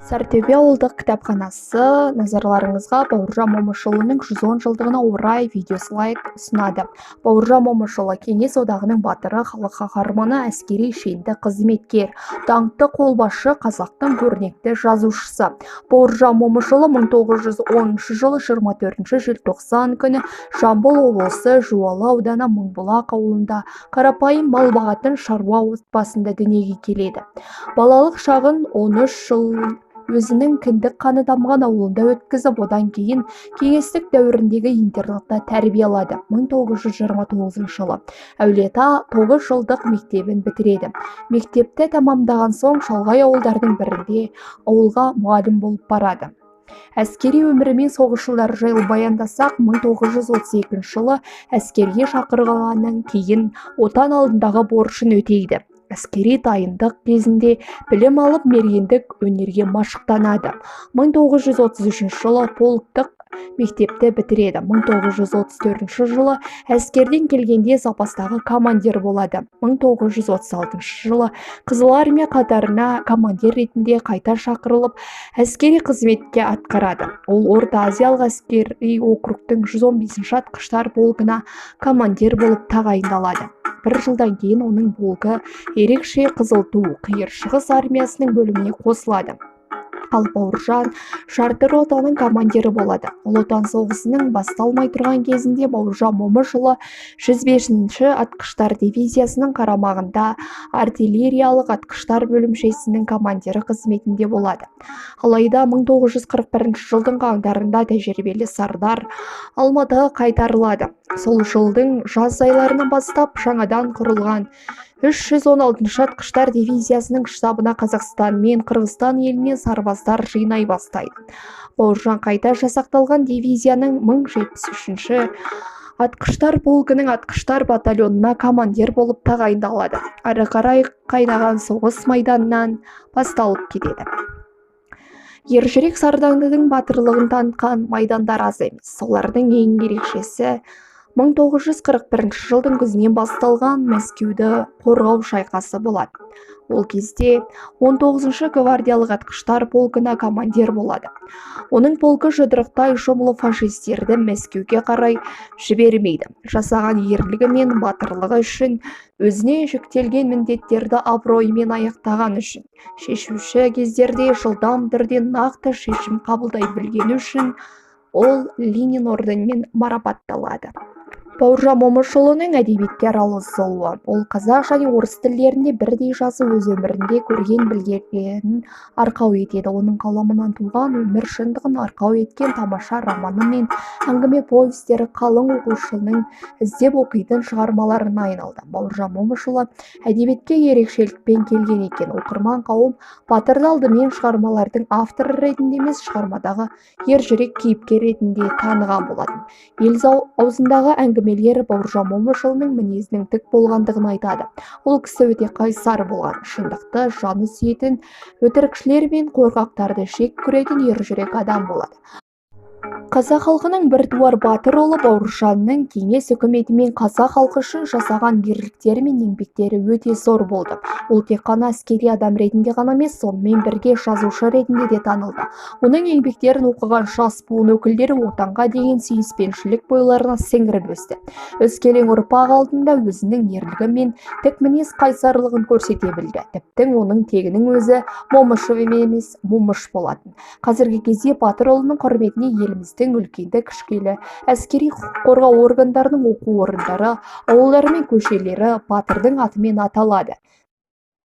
Сарытөбе ауылдық кітапханасы назарларыңызға Бауыржан Момышұлының 110 жылдығына орай видеослайд ұсынады. Бауыржан Момышұлы кеңес одағының батыры, халық қаһарманы, әскери шенді қызметкер, даңқты қолбасшы, қазақтың көрнекті жазушысы. Бауыржан Момышұлы 1910 жылы 24 желтоқсан күні Жамбыл облысы Жуалы ауданы Мыңбұлақ ауылында қарапайым мал бағатын шаруа отбасында дүниеге келеді. Балалық шағын 13 жыл өзінің кіндік қаны тамған ауылында өткізіп, одан кейін кеңестік дәуіріндегі интернатта тәрбие алады. 1929 жылы Әулиеата 9 жылдық мектебін бітіреді. Мектепті тамамдаған соң шалғай ауылдардың бірінде ауылға мұғалім болып барады. Әскери өмірі мен соғыс жылдары жайлы баяндасақ, 1932 жылы әскерге шақырылғаннан кейін отан алдындағы борышын өтейді. Әскери дайындық кезінде білім алып, мергендік өнерге машықтанады. 1933 жылы полктық мектепті бітіреді. 1934 жылы әскерден келгенде запастағы командир болады. 1936 жылы Қызыл армия қатарына командир ретінде қайта шақырылып, әскери қызметке атқарады. Ол Орта Азиялық әскери округтың 115-ші атқыштар полкына командир болып тағайындалады. Бір жылдан кейін оның полкі ерекше қызыл ту қиыр шығыс армиясының бөліміне қосылады. Ал Бауыржан жарты ротаның командирі болады. Ұлы Отан соғысының басталмай тұрған кезінде Бауыржан Момышұлы 105-ші атқыштар дивизиясының қарамағында артиллериялық атқыштар бөлімшесінің командирі қызметінде болады. Алайда 1941 жылдың қаңтарында тәжірибелі сардар Алматыға қайтарылады. Сол жылдың жаз айларынан бастап жаңадан құрылған 316-шы атқыштар дивизиясының штабына Қазақстан мен Қырғызстан елінен сарбаздар жинай бастайды. Бауыржан қайта жасақталған дивизияның 1073-ші атқыштар полкінің атқыштар батальонына командир болып тағайындалады. Ары қарай қайнаған соғыс майданнан басталып кетеді. Ержүрек сардаңдының батырлығын танытқан майдандар аз емес. Солардың ең ерекшесі 1941 жылдың күзінен басталған Мәскеуді қорғау шайқасы болады. Ол кезде 19-шы гвардиялық атқыштар полкына командир болады. Оның полкі жұдырықтай шомылы фашистерді Мәскеуге қарай жібермейді. Жасаған ерлігі мен батырлығы үшін, өзіне жүктелген міндеттерді абыроймен аяқтаған үшін, шешуші кездерде жылдам түрде нақты шешім қабылдай білгені үшін ол Ленин орденімен марапатталады. Бауыржан Момышұлының әдебиетке араласуы золуы. Ол қазақ және орыс тілдерінде бірдей жазып, өз өмірінде көрген білгенін арқау етеді. Оның қаламынан туған өмір шындығын арқау еткен тамаша романы мен әңгіме повестері қалың оқушының іздеп оқитын шығармаларына айналды. Бауыржан Момышұлы әдебиетке ерекшелікпен келген екен. Оқырман қауым батырды алдымен шығармалардың авторы ретінде емес, шығармадағы ержүрек кейіпкер ретінде таныған болатын. Ел аузындағы әңгімелер Бауыржан Момышұлының мінезінің тік болғандығын айтады. Ол кісі өте қайсар болған, шындықты жаны сүйетін, өтірікшілер мен қорқақтарды жек көретін ержүрек адам болады. Қазақ халқының біртуар батыр ұлы Бауыржанның кеңес үкіметі мен қазақ халқы үшін жасаған ерліктері мен еңбектері өте зор болды. Ол тек қана әскери адам ретінде ғана емес, сонымен бірге жазушы ретінде де танылды. Оның еңбектерін оқыған жас буын өкілдері отанға деген сүйіспеншілік бойларына сіңіріп өсті. Өскелең ұрпақ алдында өзінің ерлігі мен тік мінез қайсарлығын көрсете білді. Тіптен оның тегінің өзі Момышев емес, Момыш болатын. Қазіргі кезде батыр ұлының құрметіне еліміздің үлкенді кішкейлі әскери құқық қорғау органдарының оқу орындары, ауылдары мен көшелері батырдың атымен аталады.